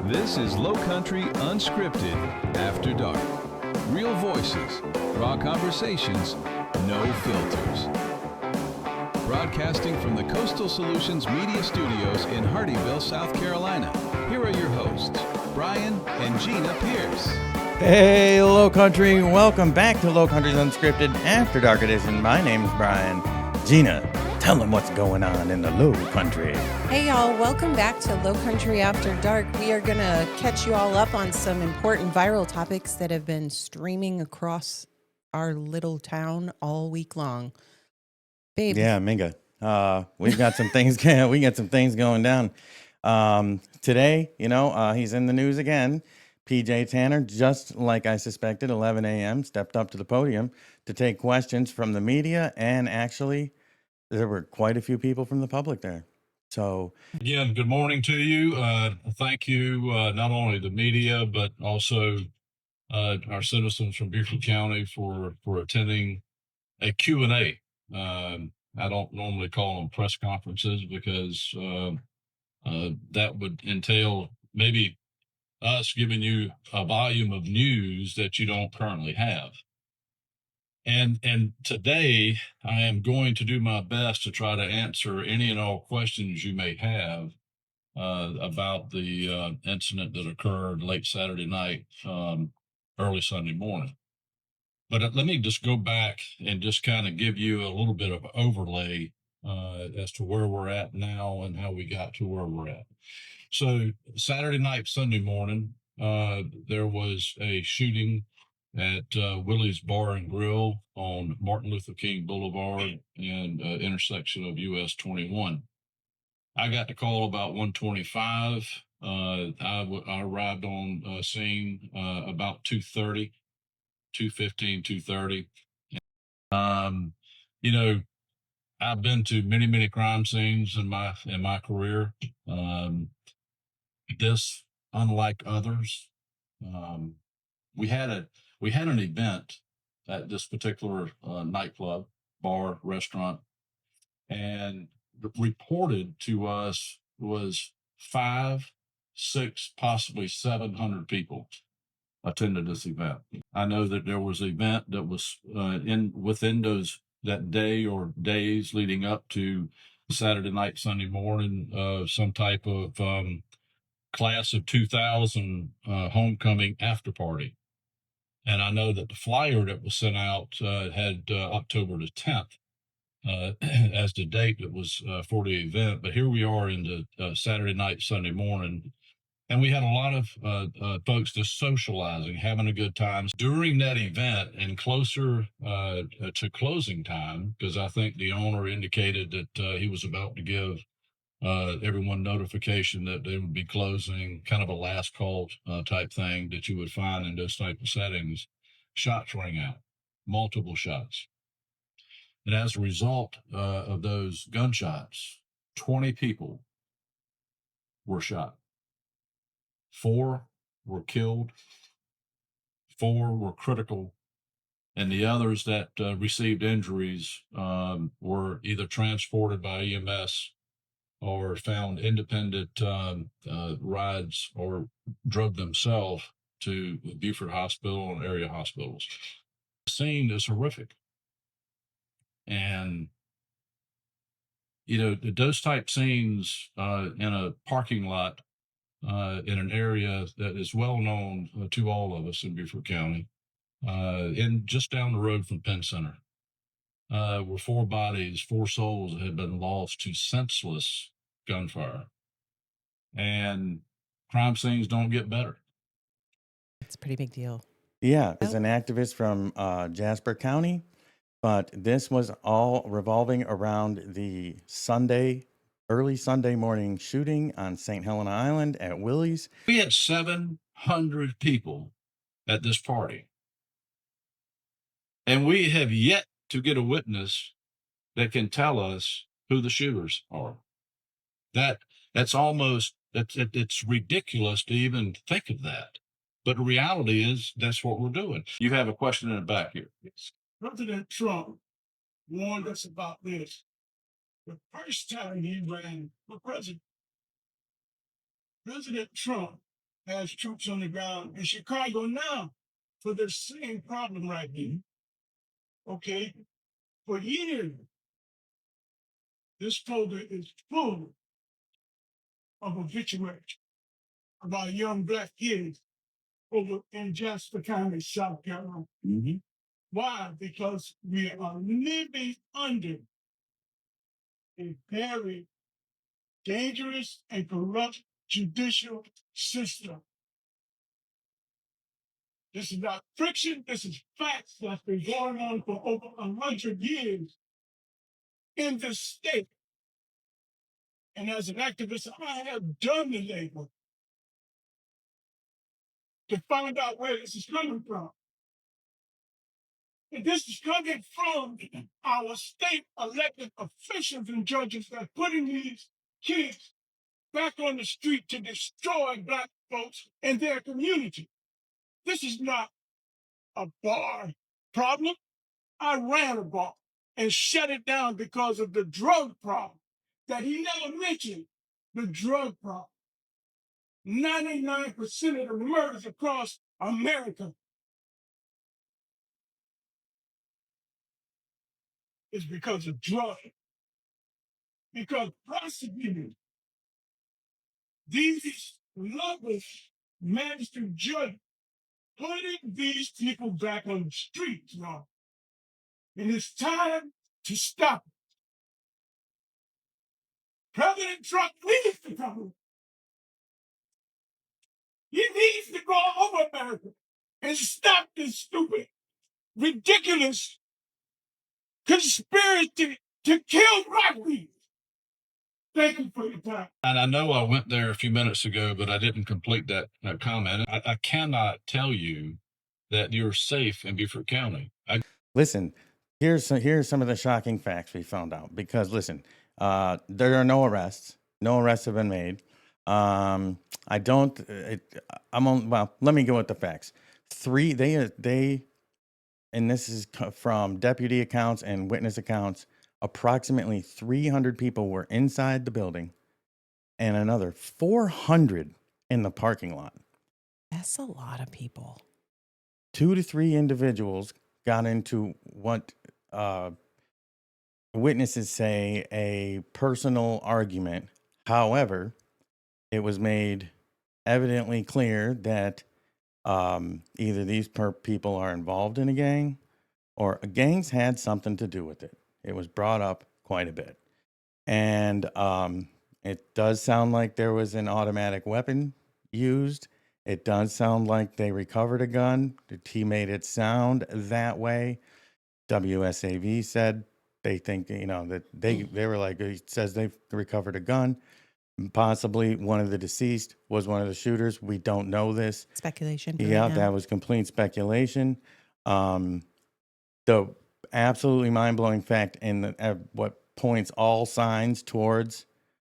This is Lowcountry Unscripted After Dark. Real voices, raw conversations, no filters. Broadcasting from the Coastal Solutions Media Studios in Hardyville, South Carolina. Here are your hosts, Brian and Gina Pierce. Hey, Low Country, welcome back to Low Country's Unscripted After Dark Edition. My name's Brian. Gina, tell them what's going on in the Low Country. Hey, y'all, welcome back to Low Country After Dark. We are going to catch you all up on some important viral topics that have been streaming across our little town all week long. Babe. Yeah, Minga. We've got some things. We got some things going down today. He's in the news again. PJ Tanner, just like I suspected, 11 a.m., stepped up to the podium to take questions from the media, and actually, there were quite a few people from the public there. So, again, good morning to you. Thank you, not only the media, but also our citizens from Beaufort County for attending a Q&A. I don't normally call them press conferences because that would entail maybe us giving you a volume of news that you don't currently have. And today I am going to do my best to try to answer any and all questions you may have about the incident that occurred late Saturday night, early Sunday morning. But let me just go back and just kind of give you a little bit of overlay as to where we're at now and how we got to where we're at. So Saturday night, Sunday morning, there was a shooting at Willie's Bar and Grill on Martin Luther King Boulevard and intersection of US 21. I got the call about 1:25. I arrived on scene about 2:30, 2:15, 2:30. I've been to many crime scenes in my career. This, unlike others, we had an event at this particular nightclub, bar, restaurant, and reported to us was 500, 600, possibly 700 people attended this event. I know that there was an event that was within that day or days leading up to Saturday night, Sunday morning, some type of class of 2000 homecoming after party. And I know that the flyer that was sent out had October the 10th as the date that was for the event. But here we are in the Saturday night, Sunday morning, and we had a lot of folks just socializing, having a good time during that event and closer to closing time, because I think the owner indicated that he was about to give everyone notification that they would be closing, kind of a last call type thing that you would find in those type of settings. Shots rang out, multiple shots. And as a result of those gunshots, 20 people were shot. 4 were killed, 4 were critical, and the others that received injuries were either transported by EMS or found independent rides or drove themselves to Beaufort Hospital and area hospitals. The scene is horrific. And, those type scenes in a parking lot in an area that is well known to all of us in Beaufort County, and just down the road from Penn Center, were 4 bodies, 4 souls that had been lost to senseless gunfire. And crime scenes don't get better. It's a pretty big deal. yeah, as an activist from Jasper County, but this was all revolving around the early Sunday morning shooting on St Helena Island at Willie's. We had 700 people at this party, and we have yet to get a witness that can tell us who the shooters are. It's ridiculous to even think of that. But the reality is that's what we're doing. You have a question in the back here. President Trump warned us about this the first time he ran for president. President Trump has troops on the ground in Chicago now for the same problem right here. Okay? For years, this folder is full of obituaries about young black kids over in Jasper County, South Carolina. Why? Because we are living under a very dangerous and corrupt judicial system. This is not friction, this is facts that's been going on for over 100 years in this state. And as an activist, I have done the labor to find out where this is coming from. And this is coming from our state elected officials and judges that are putting these kids back on the street to destroy black folks and their community. This is not a bar problem. I ran a bar and shut it down because of the drug problem that he never mentioned. The drug problem. 99% of the murders across America is because of drugs. Because prosecutors, these lovers, magistrate judges, putting these people back on the streets, y'all. And it's time to stop it. President Trump needs to come in. He needs to go over America and stop this stupid, ridiculous conspiracy to kill black people. Thank you for your time. And I know I went there a few minutes ago, but I didn't complete that comment. I cannot tell you that you're safe in Beaufort County. Listen, here's some of the shocking facts we found out. Because listen, there are no arrests. No arrests have been made. Well, let me go with the facts. And this is from deputy accounts and witness accounts. Approximately 300 people were inside the building, and another 400 in the parking lot. That's a lot of people. 2 to 3 individuals got into what witnesses say a personal argument. However, it was made evidently clear that either these people are involved in a gang or gangs had something to do with it. It was brought up quite a bit. And it does sound like there was an automatic weapon used. It does sound like they recovered a gun. He made it sound that way. WSAV said they think, that they were like, he says they've recovered a gun. Possibly one of the deceased was one of the shooters. We don't know this. Speculation. Yeah, that was complete speculation. The absolutely mind-blowing fact and what points all signs towards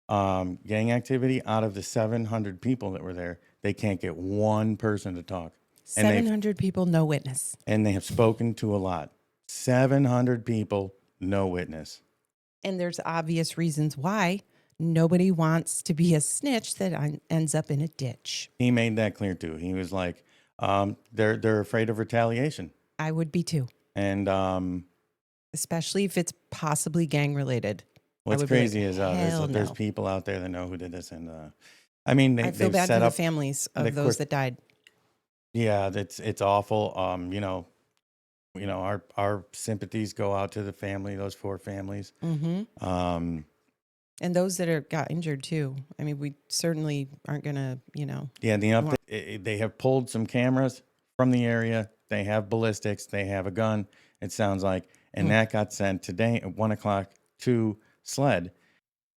gang activity, out of the 700 people that were there, they can't get one person to talk. 700 people, no witness. And they have spoken to a lot. 700 people, no witness. And there's obvious reasons why. Nobody wants to be a snitch that ends up in a ditch. He made that clear too. He was like, they're afraid of retaliation. I would be too. And especially if it's possibly gang related. What's crazy is there's people out there that know who did this, and I mean, I feel bad for the families of those that died. Yeah, it's awful. Our sympathies go out to the family, those 4 families. Mm-hmm. And those that got injured too. I mean, we certainly aren't gonna, Yeah, they have pulled some cameras from the area. They have ballistics. They have a gun. It sounds like, and that got sent today at 1:00 to SLED.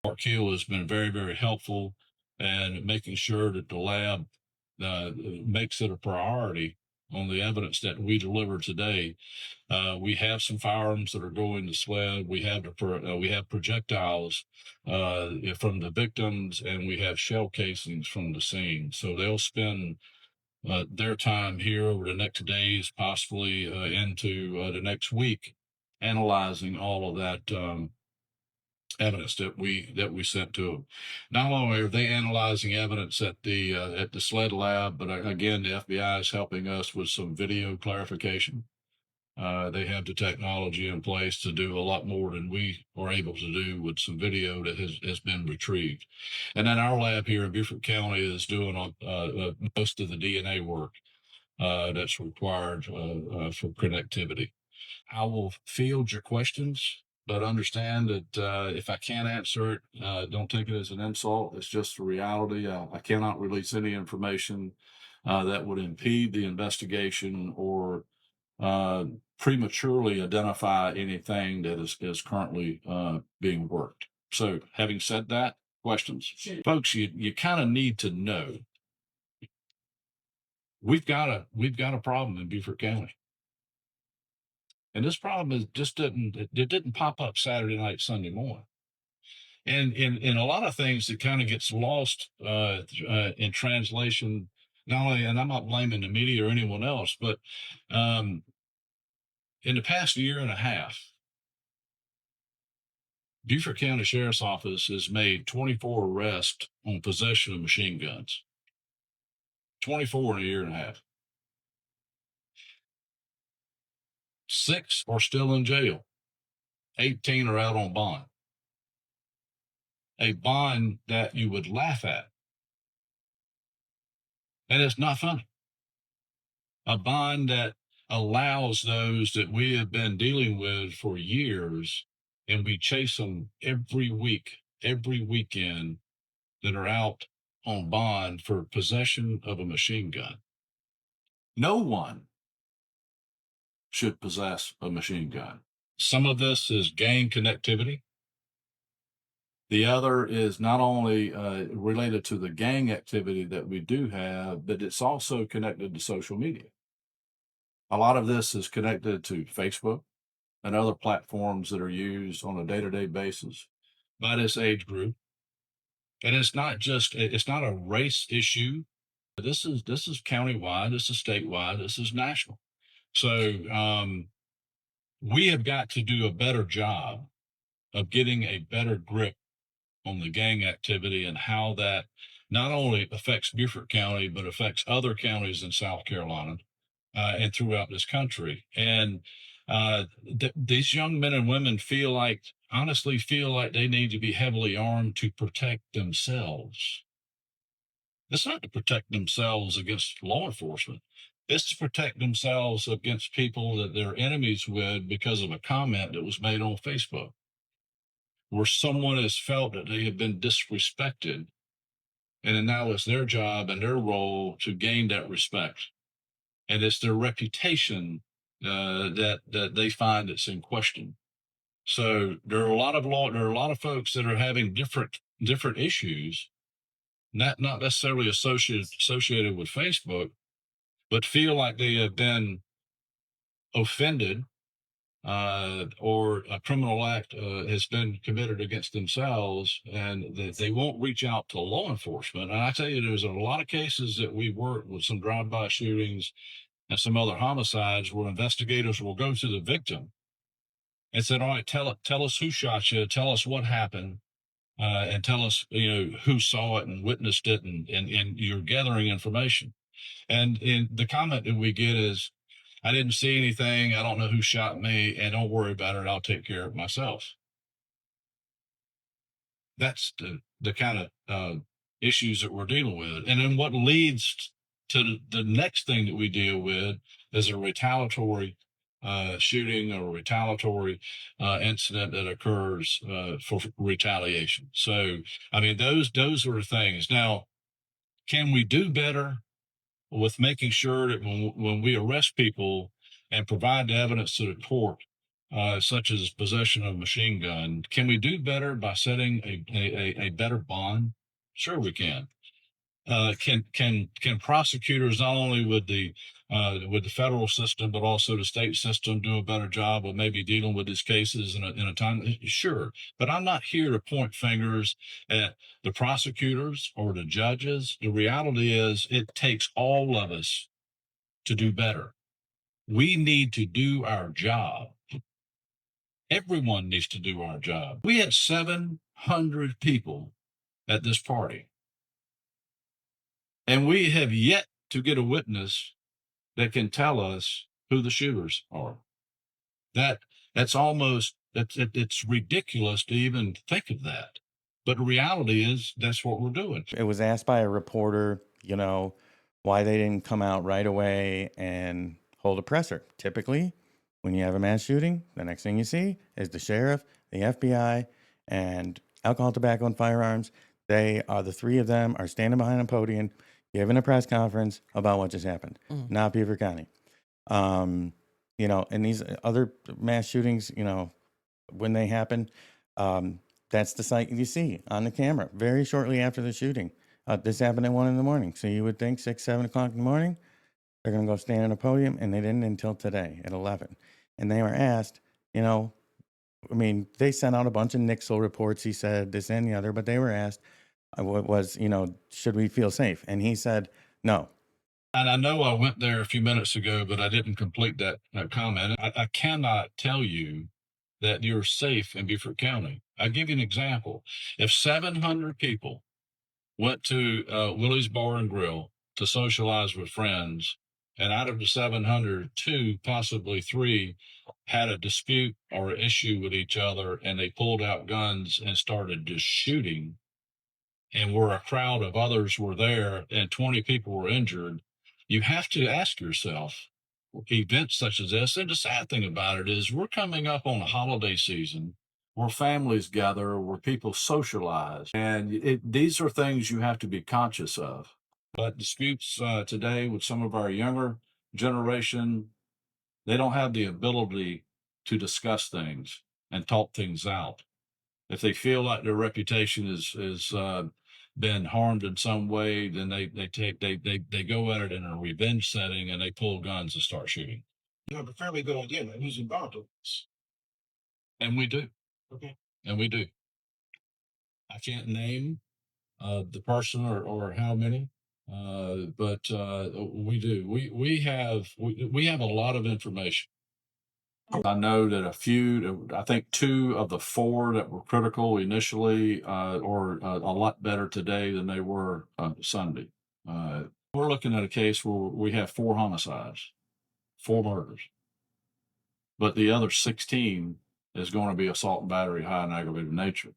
Mark Keel has been very, very helpful in making sure that the lab makes it a priority on the evidence that we deliver today. We have some firearms that are going to SLED. We have projectiles from the victims, and we have shell casings from the scene. So they'll spend their time here over the next days, possibly into the next week, analyzing all of that evidence that we sent to them. Not only are they analyzing evidence at the SLED lab, but again, the FBI is helping us with some video clarification. They have the technology in place to do a lot more than we are able to do with some video that has been retrieved. And then our lab here in Beaufort County is doing most of the DNA work that's required for connectivity. I will field your questions, but understand that if I can't answer it, don't take it as an insult. It's just the reality. I cannot release any information that would impede the investigation or prematurely identify anything that is currently being worked. So, having said that, questions, folks, you kind of need to know we've got a problem in Beaufort County. And this problem didn't pop up Saturday night, Sunday morning. And in a lot of things, it kind of gets lost in translation. Not only, and I'm not blaming the media or anyone else, but in the past year and a half, Beaufort County Sheriff's Office has made 24 arrests on possession of machine guns. 24 in a year and a half. 6 are still in jail. 18 are out on bond. A bond that you would laugh at. And it's not funny. A bond that allows those that we have been dealing with for years, and we chase them every week, every weekend, that are out on bond for possession of a machine gun. No one should possess a machine gun. Some of this is gang connectivity. The other is not only related to the gang activity that we do have, but it's also connected to social media. A lot of this is connected to Facebook and other platforms that are used on a day-to-day basis by this age group. And it's not a race issue. This is countywide, this is statewide, this is national. So we have got to do a better job of getting a better grip on the gang activity and how that not only affects Beaufort County, but affects other counties in South Carolina and throughout this country. And these young men and women honestly feel like they need to be heavily armed to protect themselves. It's not to protect themselves against law enforcement. It's to protect themselves against people that they're enemies with because of a comment that was made on Facebook, where someone has felt that they have been disrespected, and now it's their job and their role to gain that respect. And it's their reputation that they find that's in question. So there are a lot of folks that are having different issues, not necessarily associated with Facebook, but feel like they have been offended or a criminal act has been committed against themselves, and that they won't reach out to law enforcement. And I tell you, there's a lot of cases that we work with, some drive-by shootings and some other homicides, where investigators will go to the victim and said, all right, tell us who shot you, tell us what happened, and tell us, who saw it and witnessed it, and you're gathering information. And the comment that we get is, I didn't see anything, I don't know who shot me, and don't worry about it, I'll take care of it myself. That's the kind of issues that we're dealing with. And then what leads to the next thing that we deal with is a retaliatory shooting or retaliatory incident that occurs for retaliation. So, I mean, those are the things. Now, can we do better with making sure that when we arrest people and provide the evidence to the court, such as possession of a machine gun, can we do better by setting a better bond? Sure, we can. Can prosecutors, not only with the federal system, but also the state system, do a better job of maybe dealing with these cases in a time? Sure, but I'm not here to point fingers at the prosecutors or the judges. The reality is, it takes all of us to do better. We need to do our job. Everyone needs to do our job. We had 700 people at this party, and we have yet to get a witness that can tell us who the shooters are. That's almost it's ridiculous to even think of that. But the reality is that's what we're doing. It was asked by a reporter, why they didn't come out right away and hold a presser. Typically, when you have a mass shooting, the next thing you see is the sheriff, the FBI, and alcohol, tobacco, and firearms. The three of them are standing behind a podium, giving a press conference about what just happened. Not Beaufort County. And these other mass shootings, when they happen, that's the sight you see on the camera very shortly after the shooting. This happened at 1 a.m. So you would think 6, 7 o'clock in the morning, they're going to go stand on a podium, and they didn't until today at 11. And they were asked, they sent out a bunch of Nixle reports. He said this and the other, but they were asked, should we feel safe? And he said, no. And I know I went there a few minutes ago, but I didn't complete that comment. I cannot tell you that you're safe in Beaufort County. I'll give you an example. If 700 people went to Willie's Bar and Grill to socialize with friends, and out of the 700, 2, possibly 3, had a dispute or issue with each other, and they pulled out guns and started just shooting, and where a crowd of others were there and 20 people were injured, you have to ask yourself, events such as this, and the sad thing about it is we're coming up on a holiday season where families gather, where people socialize, and these are things you have to be conscious of. But disputes today with some of our younger generation, they don't have the ability to discuss things and talk things out. If they feel like their reputation is been harmed in some way, then they go at it in a revenge setting, and they pull guns and start shooting. You have a fairly good idea of who's involved in this. And we do. Okay. And we do. I can't name the person or how many, but we do. We have a lot of information. I know that I think 2 of the 4 that were critical initially are a lot better today than they were Sunday. We're looking at a case where we have 4 homicides, 4 murders, but the other 16 is going to be assault and battery, high and aggravated nature.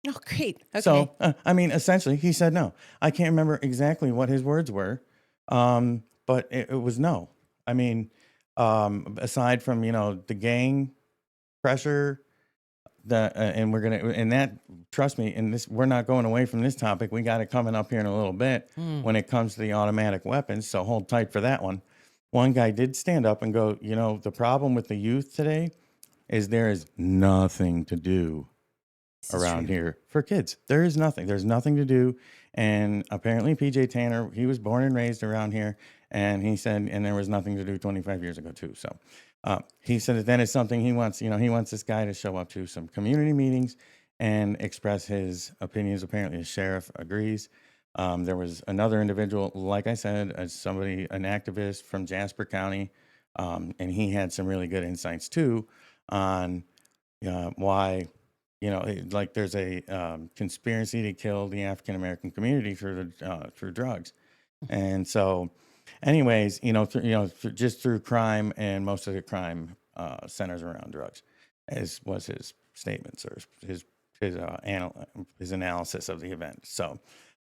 Oh, great. Okay. So, essentially, he said no. I can't remember exactly what his words were, but it was no. Aside from, the gang pressure, and that, trust me, we're not going away from this topic. We got it coming up here in a little bit when it comes to the automatic weapons. So hold tight for that one. One guy did stand up and go, the problem with the youth today is there is nothing to do around here for kids. There is nothing. There's nothing to do. And apparently PJ Tanner, he was born and raised around here. And he said, and there was nothing to do 25 years ago too. So he said that is something he wants, he wants this guy to show up to some community meetings and express his opinions. Apparently the sheriff agrees. There was another individual, like I said, an activist from Jasper County. And he had some really good insights too on why, there's a conspiracy to kill the African-American community through drugs. And so anyways, just through crime, and most of the crime centers around drugs, as was his statements or his analysis of the event. So,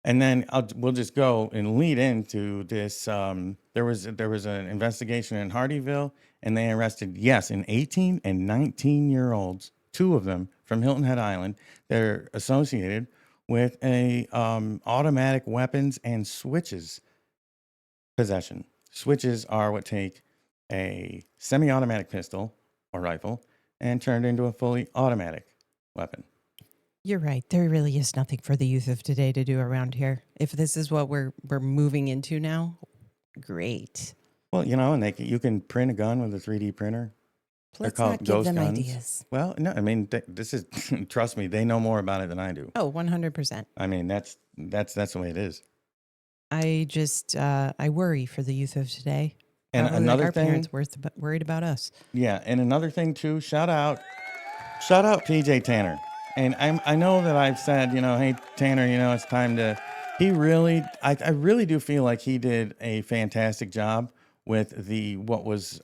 and then we'll just go and lead into this. There was an investigation in Hardyville, and they arrested, an 18 and 19-year-olds, 2 of them from Hilton Head Island. They're associated with a automatic weapons and switches possession. Switches are what take a semi-automatic pistol or rifle and turn it into a fully automatic weapon. You're right. There really is nothing for the youth of today to do around here. If this is what we're moving into now, great. Well, and you can print a gun with a 3D printer. Let's not give them ideas. Well, no, this is, trust me, they know more about it than I do. Oh, 100%. That's the way it is. I just, I worry for the youth of today. And Probably another our thing, parents worried about us. Yeah, and another thing too, shout out Shut up, PJ Tanner. And I know that I've said, hey, Tanner, it's time to. He really, I really do feel like he did a fantastic job with what was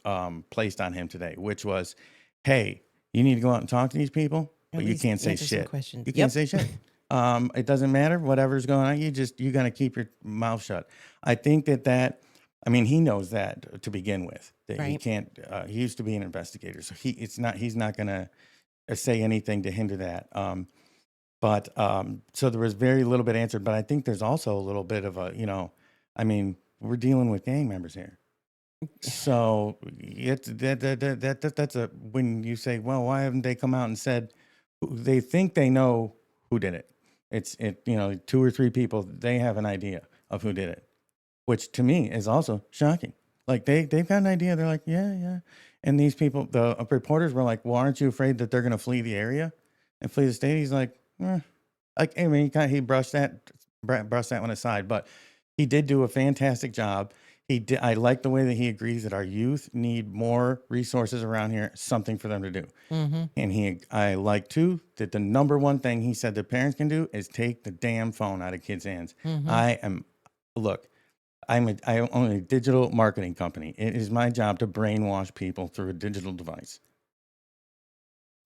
placed on him today, which was, hey, you need to go out and talk to these people, At but you least can't say answer some shit. questions. You Yep. can't say shit. It doesn't matter, whatever's going on. You got to keep your mouth shut. I think I mean, he knows that to begin with, that he Right. can't, he used to be an investigator. So he's not going to say anything to hinder that. So there was very little bit answered, but I think there's also a little bit of I mean, we're dealing with gang members here. So that's when you say, well, why haven't they come out and said they think they know who did it? It's 2 or 3 people, they have an idea of who did it, which to me is also shocking. Like they've got an idea. They're like, yeah. And these people, the reporters were like, well, aren't you afraid that they're going to flee the area and flee the state? He's like, I mean, he brushed that one aside, but he did do a fantastic job. I like the way that he agrees that our youth need more resources around here, something for them to do. Mm-hmm. And I like too that the number one thing he said that parents can do is take the damn phone out of kids' hands. Mm-hmm. I own a digital marketing company. It is my job to brainwash people through a digital device.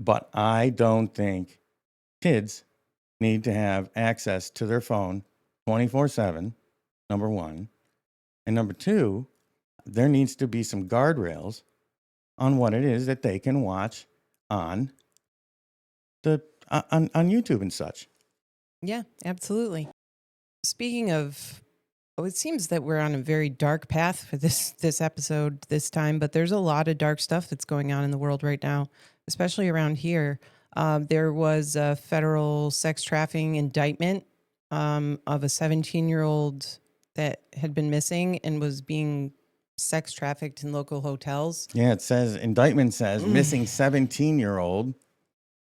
But I don't think kids need to have access to their phone 24/7, number one. And number two, there needs to be some guardrails on what it is that they can watch on on YouTube and such. Yeah, absolutely. Speaking of, it seems that we're on a very dark path for this episode this time, but there's a lot of dark stuff that's going on in the world right now, especially around here. There was a federal sex trafficking indictment of a 17-year-old that had been missing and was being sex trafficked in local hotels. Yeah, indictment says missing 17-year-old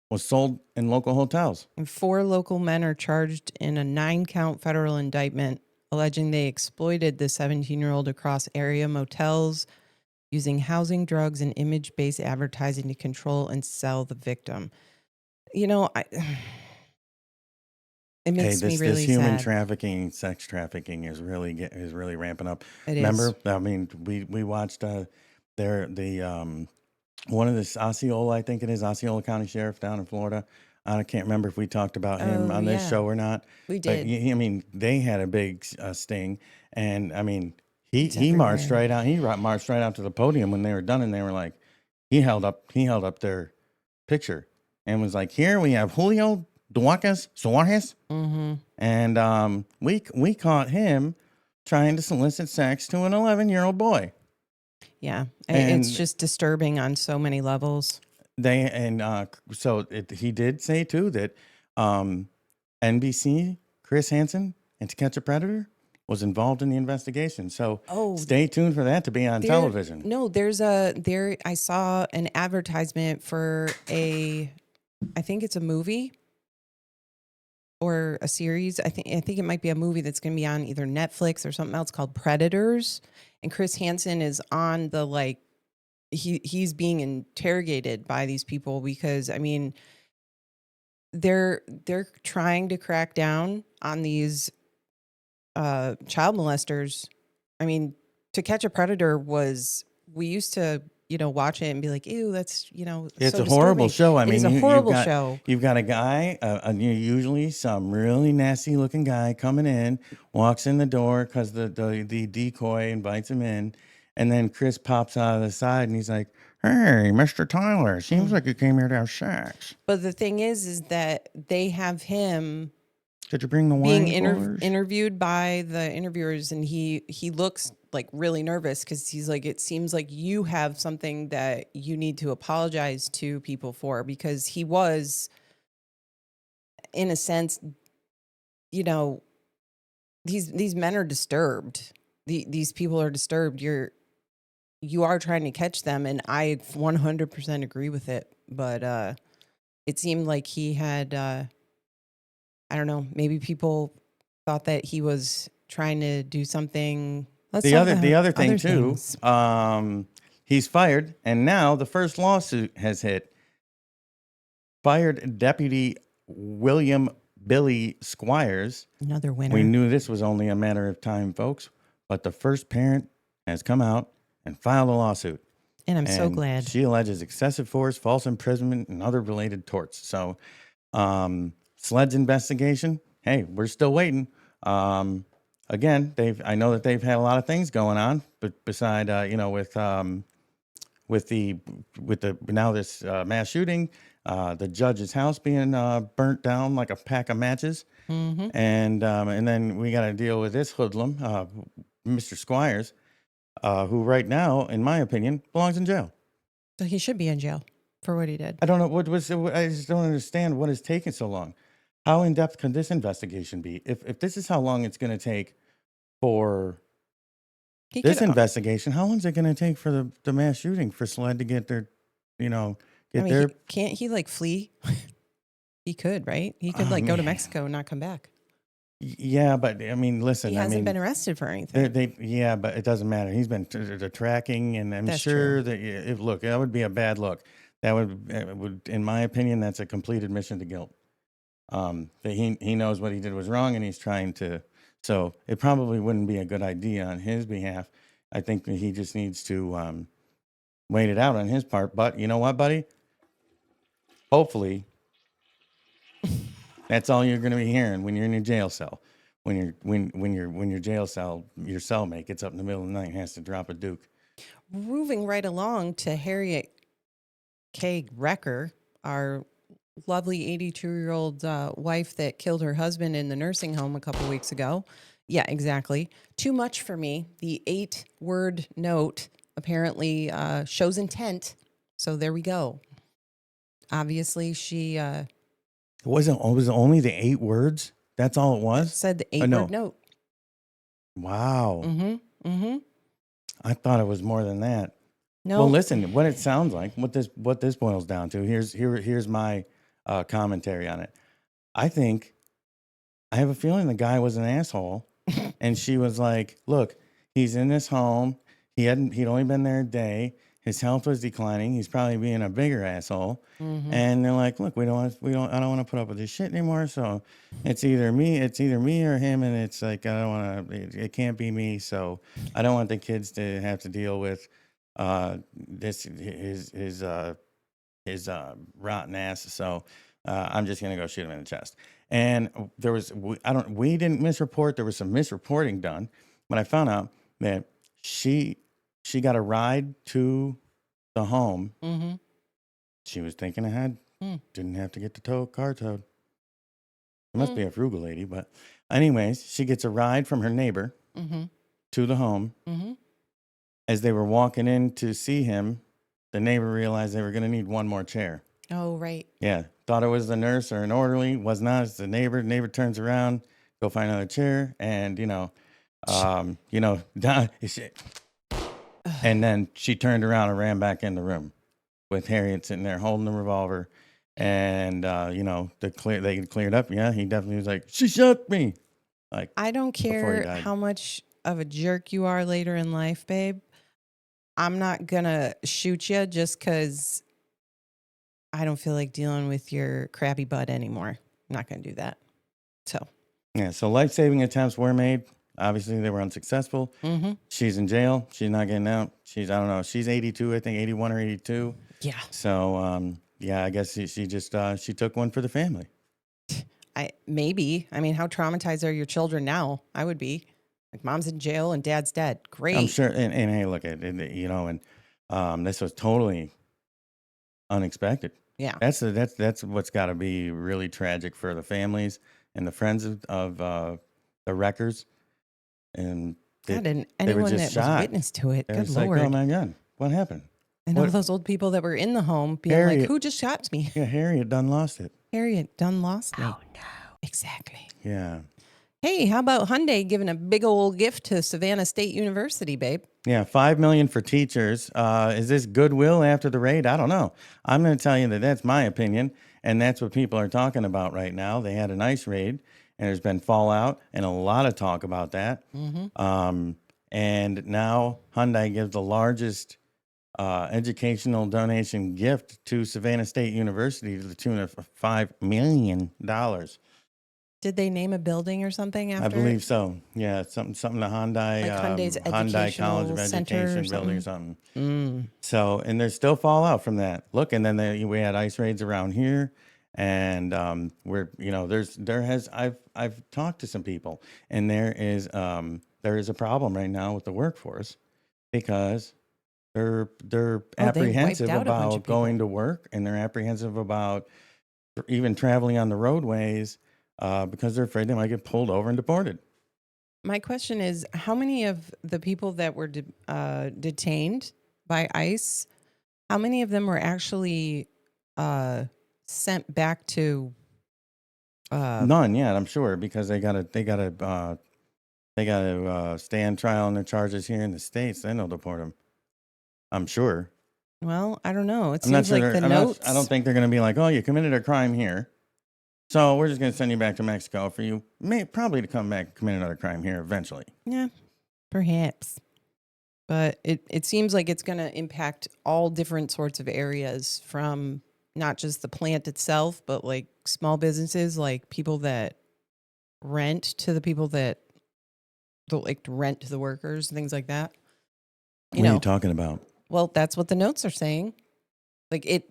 was sold in local hotels. And 4 local men are charged in a 9-count federal indictment alleging they exploited the 17-year-old across area motels using housing, drugs, and image-based advertising to control and sell the victim. It makes me really this human sad. trafficking, sex trafficking is really ramping up. It Remember, is. I mean, we watched one of the Osceola, I think it is Osceola County Sheriff down in Florida. I can't remember if we talked about him on this show or not. We But did. I mean, they had a big sting, and I mean, It's he marched everywhere. right out. He marched right out to the podium when they were done, and they were like, he held up their picture and was like, "Here we have Julio Duacas Suarez," Mm-hmm. and we caught him trying to solicit sex to an 11-year-old boy. Yeah, And it's just disturbing on so many levels. He did say too that NBC Chris Hansen and To Catch a Predator was involved in the investigation. So stay tuned for that to be on television. No, I saw an advertisement for I think it's a movie or a series. I think it might be a movie that's going to be on either Netflix or something else called Predators. And Chris Hansen is on he's being interrogated by these people because, I mean, they're trying to crack down on these child molesters. I mean, To Catch a Predator we used to, watch it and be like, ew, that's, It's so a horrible disturbing. show. I It mean, is a horrible show. You've got a guy, usually some really nasty looking guy coming in, walks in the door because the decoy invites him in. And then Chris pops out of the side and he's like, "Hey, Mr. Tyler, seems like you came here to have sex. But the thing is that they have him Did you bring the being wine coolers?" interviewed by the interviewers, and he looks like really nervous because he's like, it seems like you have something that you need to apologize to people for, because he was, in a sense, these men are disturbed. These people are disturbed. You are trying to catch them, and I 100% agree with it. But it seemed like he had, I don't know, maybe people thought that he was trying to do something. The other thing too, he's fired, and now the first lawsuit has hit. fired Deputy William Billy Squires. Another winner. We knew this was only a matter of time, folks, but the first parent has come out and filed a lawsuit. And I'm so And glad. She alleges excessive force, false imprisonment, and other related torts. So, SLED's investigation, hey, we're still waiting. Again, I know that they've had a lot of things going on, but beside, with the now this mass shooting, the judge's house being burnt down like a pack of matches, and then we got to deal with this hoodlum, Mr. Squires, who right now, in my opinion, belongs in jail. So he should be in jail for what he did. I don't know I just don't understand what is taking so long. How in depth can this investigation be? If this is how long it's going to take for He this could- investigation, how long is it going to take for the mass shooting for SLED to get their, can't he like flee? He could, right? He could like go to Mexico and not come back. Yeah, but I mean, listen, He hasn't been arrested for anything. yeah, but it doesn't matter. He's been the tracking, and I'm That's sure true. that look, that would be a bad look. That would, in my opinion, that's a complete admission to guilt. That he knows what he did was wrong, and he's trying to. So it probably wouldn't be a good idea on his behalf. I think that he just needs to wait it out on his part. But you know what, buddy? Hopefully, that's all you're going to be hearing when you're in your jail cell. When your jail cell, your cellmate gets up in the middle of the night and has to drop a Duke. Moving right along to Harriet K. Recker, our lovely 82-year-old wife that killed her husband in the nursing home a couple weeks ago. Yeah, exactly. Too much for me. The 8-word note apparently shows intent. So there we go. Obviously, she Was it only the 8 words? That's all it was? said the 8-word no. note. Wow. Mm-hmm. I thought it was more than that. No. Well, listen, what it sounds like, what this boils down to, here's my commentary on it. I have a feeling the guy was an asshole, and she was like, "Look, he's in this home. He'd only been there a day. His health was declining. He's probably being a bigger asshole." And they're like, "Look, I don't want to put up with this shit anymore. So it's either me or him, and it's like I don't want to. It can't be me. So I don't want the kids to have to deal with his rotten ass. So I'm just gonna go shoot him in the chest." And we didn't misreport. There was some misreporting done, but I found out that she got a ride to the home. Mm-hmm. She was thinking ahead. Didn't have to get the car towed. She must be a frugal lady, but anyways, she gets a ride from her neighbor to the home. As they were walking in to see him, the neighbor realized they were going to need one more chair. Oh, right. Yeah, thought it was the nurse or an orderly. Was not. It's the neighbor. Neighbor turns around, go find another chair, and and then she turned around and ran back in the room with Harriet sitting there holding the revolver, and they cleared up. Yeah, he definitely was like, "She shot me." Like, I don't before he care died. how much of a jerk you are later in life, babe. I'm not gonna shoot you just because I don't feel like dealing with your crabby butt anymore. I'm not gonna do that. So Yeah, so life-saving attempts were made. Obviously, they were unsuccessful. She's in jail. She's not getting out. I don't know. She's 82, I think 81 or 82. yeah, So, I guess she just she took one for the family. I mean, how traumatized are your children now? I would be. Like, mom's in jail and dad's dead. Great. I'm sure. And hey, look at it, this was totally unexpected. Yeah. That's what's got to be really tragic for the families and the friends of the wreckers. And God, and they were anyone just that was shocked. witness to it. It Good was Lord. like, oh my God, what happened? And all what- those old people that were in the home being Harriet- like, who just shot me? Yeah, Harriet done lost it. Harriet done lost me. Oh, no. Exactly. Yeah. Hey, how about Hyundai giving a big old gift to Savannah State University, babe? Yeah, $5 million for teachers. Is this goodwill after the raid? I don't know. I'm going to tell you that that's my opinion, and that's what people are talking about right now. They had an ICE raid, and there's been fallout and a lot of talk about that. And now Hyundai gives the largest educational donation gift to Savannah State University to the tune of $5 million. Did they name a building or something after? I believe so. Yeah, it's something the Hyundai, Like Hyundai's Hyundai College of Educational Center or Education building or something. Mm. So, and there's still fallout from that. Look, and then we had ICE raids around here, and I've talked to some people, and there is a problem right now with the workforce because they're wiped apprehensive out a bunch of about going to work, and they're apprehensive about even traveling on the roadways because they're afraid they might get pulled over and deported. My question is, how many of the people that were detained by ICE, how many of them were actually sent back to? None yet, I'm sure, because they gotta stand trial on their charges here in the States. Then they'll deport them. I'm sure. Well, I don't know. It I'm not seems sure. like the notes. I don't think they're going to be like, oh, you committed a crime here, so we're just going to send you back to Mexico for you probably to come back and commit another crime here eventually. Yeah, perhaps. But it seems like it's going to impact all different sorts of areas, from not just the plant itself, but like small businesses, like people that rent to the people that like rent to the workers, things like that. What are you talking about? Well, that's what the notes are saying. Like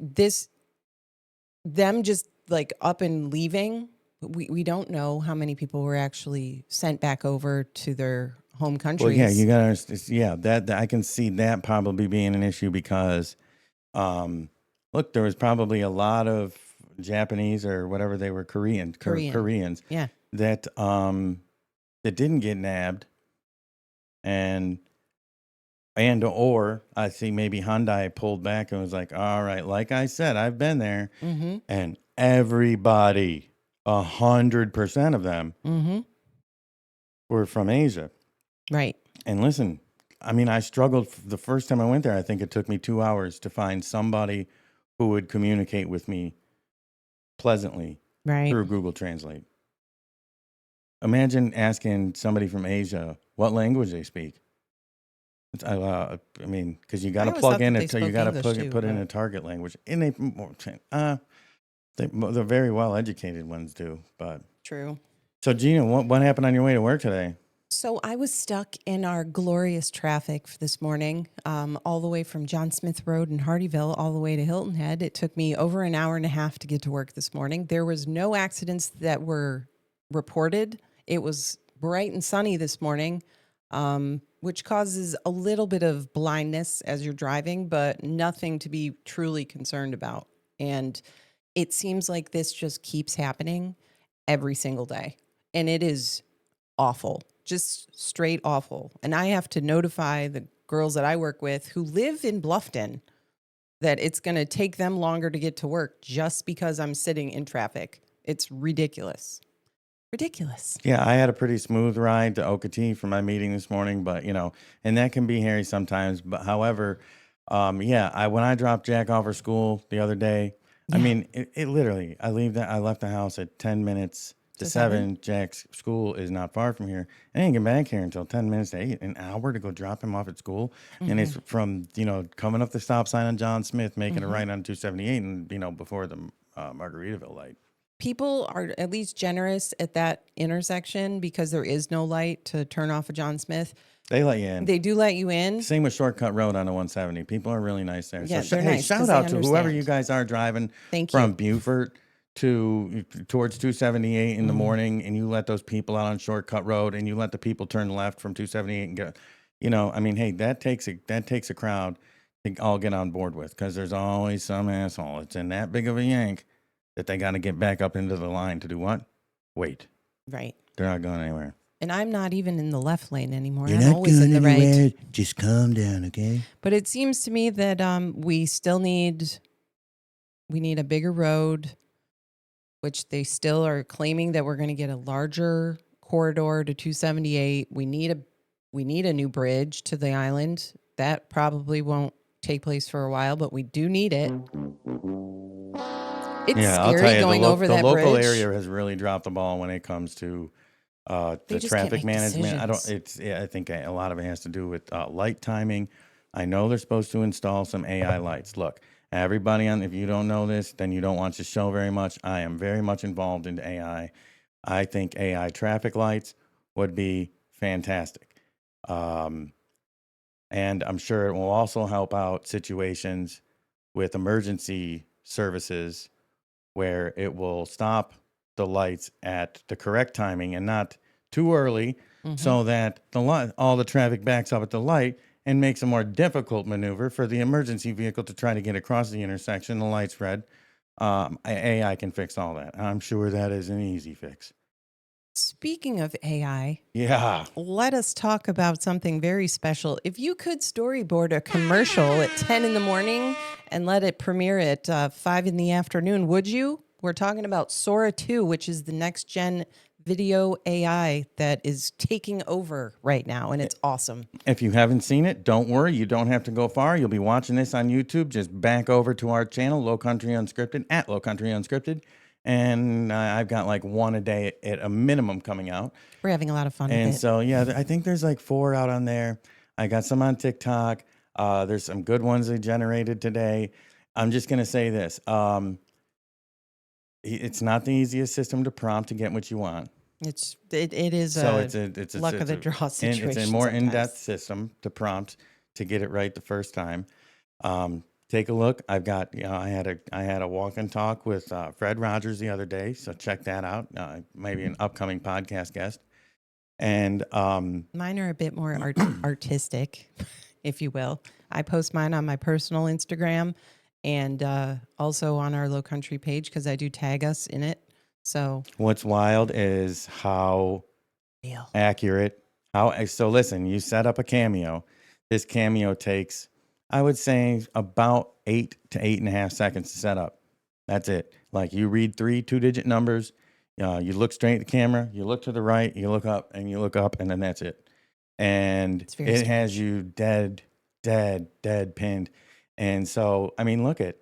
them just like up and leaving. We don't know how many people were actually sent back over to their home countries. Well, yeah, you got to understand. Yeah, that I can see that probably being an issue because, look, there was probably a lot of Japanese or whatever they were, Koreans, Yeah. that didn't get nabbed, or I see maybe Hyundai pulled back and was like, all right, like I said, I've been there, and everybody, 100% of them were from Asia. Right. And listen, I mean, I struggled the first time I went there. I think it took me 2 hours to find somebody who would communicate with me pleasantly through Google Translate. Imagine asking somebody from Asia what language they speak. I mean, because you got to plug in it, so you got to put in a target language, and the very well educated ones do. But True. So Gina, what happened on your way to work today? So I was stuck in our glorious traffic this morning, all the way from John Smith Road in Hardyville all the way to Hilton Head. It took me over an hour and a half to get to work this morning. There was no accidents that were reported. It was bright and sunny this morning, which causes a little bit of blindness as you're driving, but nothing to be truly concerned about. And it seems like this just keeps happening every single day. And it is awful, just straight awful. And I have to notify the girls that I work with who live in Bluffton that it's going to take them longer to get to work just because I'm sitting in traffic. It's ridiculous. Ridiculous. Yeah, I had a pretty smooth ride to Okatee for my meeting this morning, but and that can be hairy sometimes. But however, when I dropped Jack off for school the other day, I mean, it literally, I left the house at 10 minutes to 7. Jack's school is not far from here. I didn't get back here until 10 minutes to 8, an hour to go drop him off at school. And it's from, coming up the stop sign on John Smith, making a right on 278 and, before the Margaritaville light. People are at least generous at that intersection because there is no light to turn off of John Smith. They let you in. They do let you in. Same with Shortcut Road on the 170. People are really nice there. Yeah, so they're nice shout 'cause out they to whoever understand. you guys are driving Thank from you. Beaufort towards 278 in the morning, and you let those people out on Shortcut Road, and you let the people turn left from 278 and get, I mean, hey, that takes a crowd to all get on board with, because there's always some asshole. It's in that big of a yank that they got to get back up into the line to do what? Wait. Right. They're not going anywhere. And I'm not even in the left lane anymore. You're I'm not always going in the anywhere. right. Just calm down, okay? But it seems to me that we still need a bigger road, which they still are claiming that we're going to get a larger corridor to 278. We need a new bridge to the island. That probably won't take place for a while, but we do need it. It's scary I'll tell you, going over that bridge. The local area has really dropped the ball when it comes to the just can't traffic make management. decisions. I think a lot of it has to do with light timing. I know they're supposed to install some AI lights. Look, everybody if you don't know this, then you don't watch the show very much. I am very much involved in AI. I think AI traffic lights would be fantastic. And I'm sure it will also help out situations with emergency services where it will stop the lights at the correct timing and not too early, so that all the traffic backs up at the light and makes a more difficult maneuver for the emergency vehicle to try to get across the intersection. The light's red. AI can fix all that. I'm sure that is an easy fix. Speaking of AI, Yeah. let us talk about something very special. If you could storyboard a commercial at 10 in the morning and let it premiere at 5 in the afternoon, would you? We're talking about Sora 2, which is the next gen video AI that is taking over right now, and it's awesome. If you haven't seen it, don't worry. You don't have to go far. You'll be watching this on YouTube. Just back over to our channel, Low Country Unscripted, at Low Country Unscripted. And I've got like one a day at a minimum coming out. We're having a lot of fun And with it. so, yeah, I think there's like 4 out on there. I got some on TikTok. There's some good ones they generated today. I'm just going to say this. It's not the easiest system to prompt to get what you want. It is So it's a luck of the draw situation. It's a more sometimes. in-depth system to prompt to get it right the first time. Take a look. I've got, I had a walk and talk with Fred Rogers the other day, so check that out. Maybe an upcoming podcast guest. And Mine are a bit more artistic, if you will. I post mine on my personal Instagram and also on our Low Country page because I do tag us in it. So what's wild is how real. accurate. So listen, you set up a Cameo. This Cameo takes, I would say, about 8 to 8.5 seconds to set up. That's it. Like you read 3 2-digit numbers. You look straight at the camera. You look to the right. You look up, and you look up, and then that's it. And it has you dead pinned. And so, I mean, look at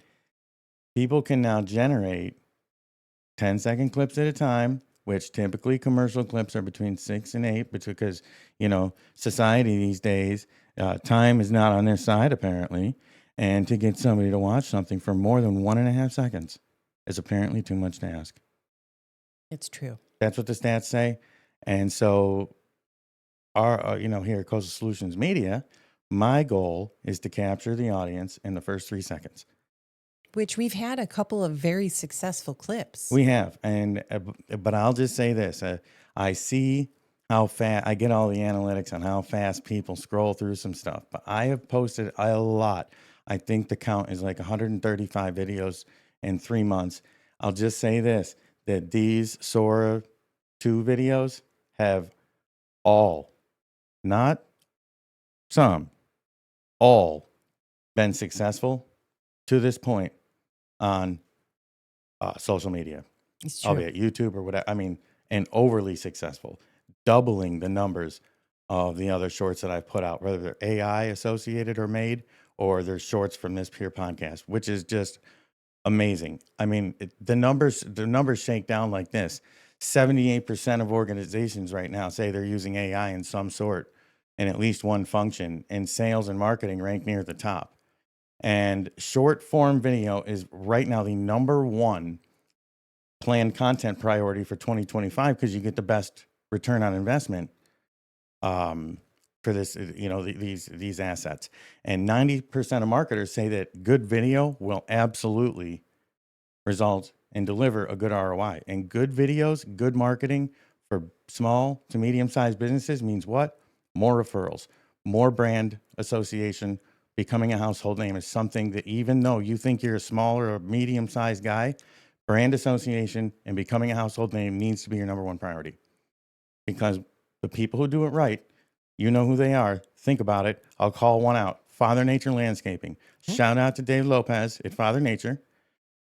people can now generate 10-second clips at a time, which typically commercial clips are between 6 and 8, because, society these days, time is not on their side, apparently. And to get somebody to watch something for more than 1.5 seconds is apparently too much to ask. It's true. That's what the stats say. And so our, here at Coastal Solutions Media, my goal is to capture the audience in the first 3 seconds. Which we've had a couple of very successful clips. We have, but I'll just say this: I see how fast I get all the analytics on how fast people scroll through some stuff. But I have posted a lot. I think the count is like 135 videos in 3 months. I'll just say this: that these Sora 2 videos have all, not some, all been successful to this point on social media, albeit YouTube or whatever. I mean, and overly successful, doubling the numbers of the other shorts that I've put out, whether they're AI associated or made, or they're shorts from this pure podcast, which is just amazing. I mean, the numbers shake down like this. 78% of organizations right now say they're using AI in some sort in at least one function, and sales and marketing rank near the top. And short form video is right now the number 1 planned content priority for 2025 because you get the best return on investment for this, these assets. And 90% of marketers say that good video will absolutely result and deliver a good ROI. And good videos, good marketing for small to medium-sized businesses means what? More referrals, more brand association. Becoming a household name is something that, even though you think you're a smaller or medium-sized guy, brand association and becoming a household name needs to be your number 1 priority. Because the people who do it right, you know who they are. Think about it. I'll call one out. Father Nature Landscaping. Shout out to Dave Lopez at Father Nature.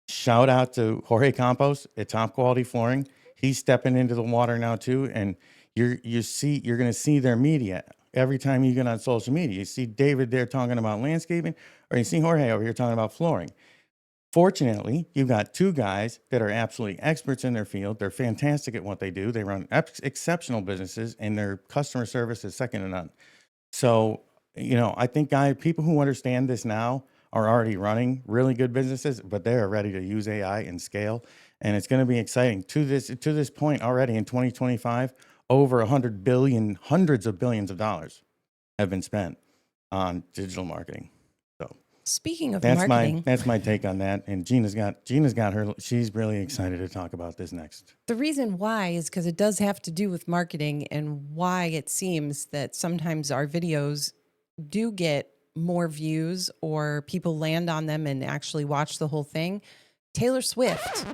Shout out to Jorge Campos at Top Quality Flooring. He's stepping into the water now too, and you're going to see their media. Every time you get on social media, you see David there talking about landscaping, or you see Jorge over here talking about flooring. Fortunately, you've got 2 guys that are absolutely experts in their field. They're fantastic at what they do. They run exceptional businesses, and their customer service is second to none. So I think people who understand this now are already running really good businesses, but they are ready to use AI and scale. And it's going to be exciting to this point already in 2025, over 100 billion, hundreds of billions of dollars have been spent on digital marketing. So Speaking of that's marketing, that's my take on that. And Gina's got her, she's really excited to talk about this next. the reason why is because it does have to do with marketing and why it seems that sometimes our videos do get more views or people land on them and actually watch the whole thing. Taylor Swift.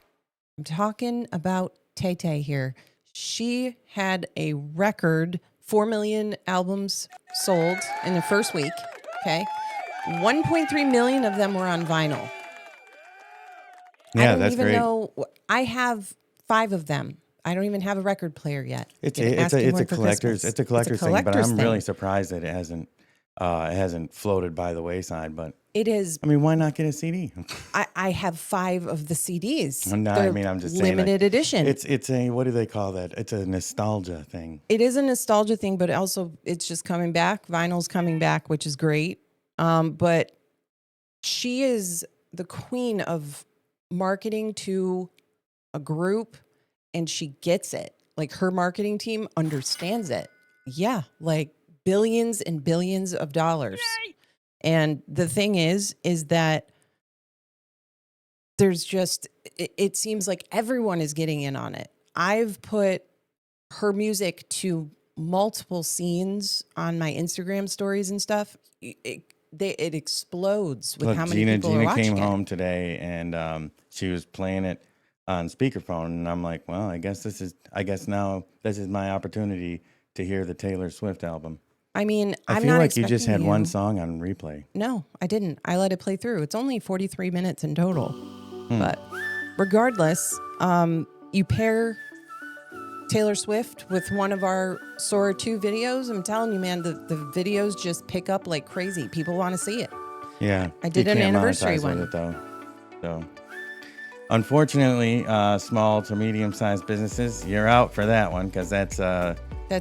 I'm talking about Tay Tay here. She had a record 4 million albums sold in the first week. Okay. 1.3 million of them were on vinyl. Yeah, that's great. Know. I have 5 of them. I don't even have a record player yet. It's a collector's thing, but I'm really surprised that it hasn't floated by the wayside. But it is. I mean, why not get a CD? I have 5 of the CDs. No, They're I mean, I'm just saying, limited edition. It's a, what do they call that? It's a nostalgia thing. It is a nostalgia thing, but also it's just coming back. Vinyl's coming back, which is great. But she is the queen of marketing to a group, and she gets it. Like, her marketing team understands it. Yeah, like billions and billions of dollars. Yay! And the thing is that there's just, it seems like everyone is getting in on it. I've put her music to multiple scenes on my Instagram stories and stuff. It explodes with how many people are watching Gina came it. home today, and she was playing it on speakerphone, and I'm like, well, I guess now this is my opportunity to hear the Taylor Swift album. I mean, I feel like you just had one song on replay. No, I didn't. I let it play through. It's only 43 minutes in total. But regardless, you pair Taylor Swift with one of our Sora 2 videos. I'm telling you, man, the videos just pick up like crazy. People want to see it. Yeah. I did an anniversary one. With it, though. So, unfortunately, small to medium-sized businesses, you're out for that one, because that's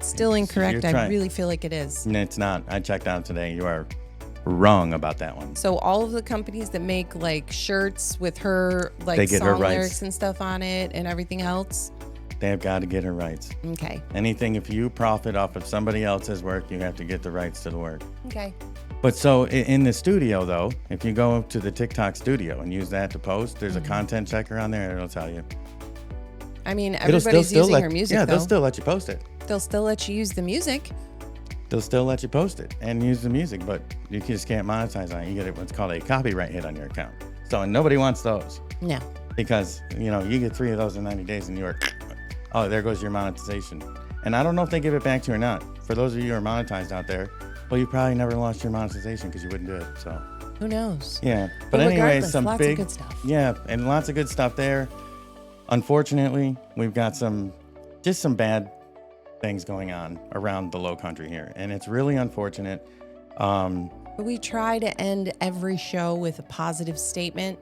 still incorrect. I really feel like it is. It's not. I checked out today. You are wrong about that one. So all of the companies that make like shirts with her like they get song her rights. lyrics and stuff on it and everything else, they've got to get her rights. Okay. Anything, if you profit off of somebody else's work, you have to get the rights to the work. Okay. But so in the studio, though, if you go to the TikTok studio and use that to post, there's a content checker on there, and it'll tell you. I mean, everybody's using her music, yeah, though. they'll still let you post it. They'll still let you use the music. They'll still let you post it and use the music, but you just can't monetize on it. You get what's called a copyright hit on your account. So, and nobody wants those. No. Because, you get 3 of those in 90 days and you're, oh, there goes your monetization. And I don't know if they give it back to you or not. For those of you who are monetized out there, well, you probably never lost your monetization because you wouldn't do it. So who knows? Yeah. But anyway, lots of good stuff. Yeah, and lots of good stuff there. Unfortunately, we've got some bad things going on around the low country here, and it's really unfortunate. We try to end every show with a positive statement,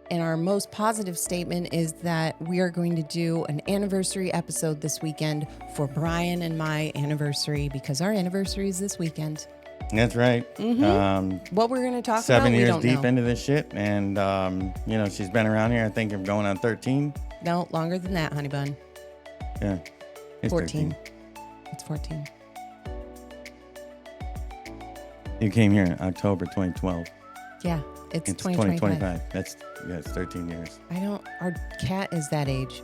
and our most positive statement is that we are going to do an anniversary episode this weekend for Brian and my anniversary, because our anniversary is this weekend. That's right. Mm-hmm. What we're going to talk about, 7 we years don't deep know. into this shit, and she's been around here, I think, of going on 13. No, longer than that, honey bun. Yeah, it's 14. 13. It's 14. You came here in October 2012. Yeah, it's 2025. It's 13 years. Our cat is that age.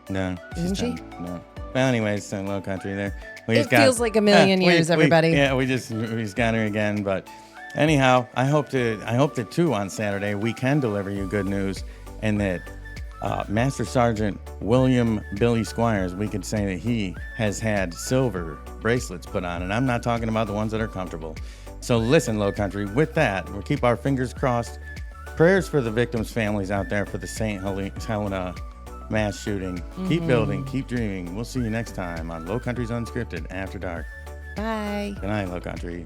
No, Isn't she? No. Well, anyways, so low country there. It feels like a million years, everybody. We just got her again. But anyhow, I hope that too on Saturday we can deliver you good news, and that Master Sergeant William Billy Squires, we could say that he has had silver bracelets put on, and I'm not talking about the ones that are comfortable. So listen, low country, with that, we'll keep our fingers crossed. Prayers for the victims' families out there for the St Helena Mass Shooting. Mm-hmm. Keep building, keep dreaming. We'll see you next time on Low Country's Unscripted After Dark. Bye. Good night, Low Country.